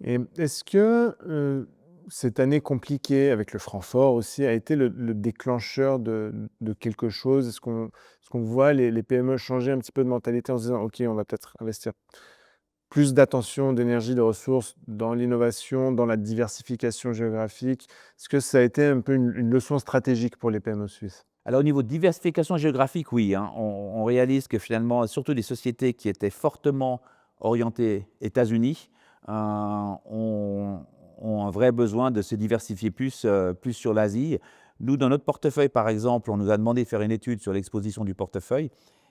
Et est-ce que, cette année compliquée avec le franc fort aussi a été le déclencheur de quelque chose? Est-ce qu'on voit les PME changer un petit peu de mentalité en se disant: «OK, on va peut-être investir plus d'attention, d'énergie, de ressources dans l'innovation, dans la diversification géographique»? Est-ce que ça a été un peu une leçon stratégique pour les PME suisses? Alors au niveau de diversification géographique, oui, hein, on réalise que finalement, surtout des sociétés qui étaient fortement orientées États-Unis, ont un vrai besoin de se diversifier plus sur l'Asie. Nous, dans notre portefeuille, par exemple, on nous a demandé de faire une étude sur l'exposition du portefeuille.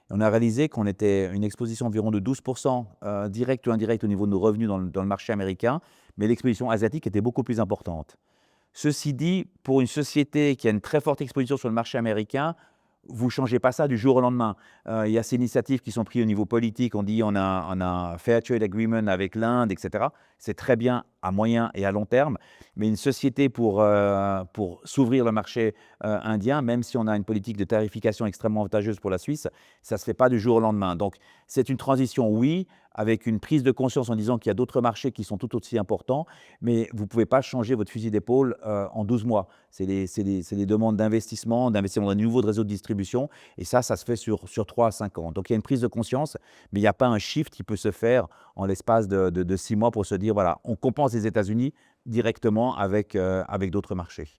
On a réalisé qu'on était une exposition environ de 12 directe ou indirecte au niveau de nos revenus dans le marché américain, mais l'exposition asiatique était beaucoup plus importante. Ceci dit, pour une société qui a une très forte exposition sur le marché américain, vous ne changez pas ça du jour au lendemain. Il y a ces initiatives qui sont prises au niveau politique. On dit on a un Fair Trade Agreement avec l'Inde, et cetera. C'est très bien à moyen et à long terme, mais une société pour s'ouvrir le marché, indien, même si on a une politique de tarification extrêmement avantageuse pour la Suisse, ça ne se fait pas du jour au lendemain. Donc c'est une transition, oui, avec une prise de conscience en disant qu'il y a d'autres marchés qui sont tout aussi importants, mais vous ne pouvez pas changer votre fusil d'épaule, en 12 mois. C'est des demandes d'investissement dans un nouveau réseau de distribution et ça se fait sur 3 à 5 ans. Donc il y a une prise de conscience, mais il n'y a pas un shift qui peut se faire en l'espace de 6 mois pour se dire: «Voilà, on compense les États-Unis directement avec d'autres marchés».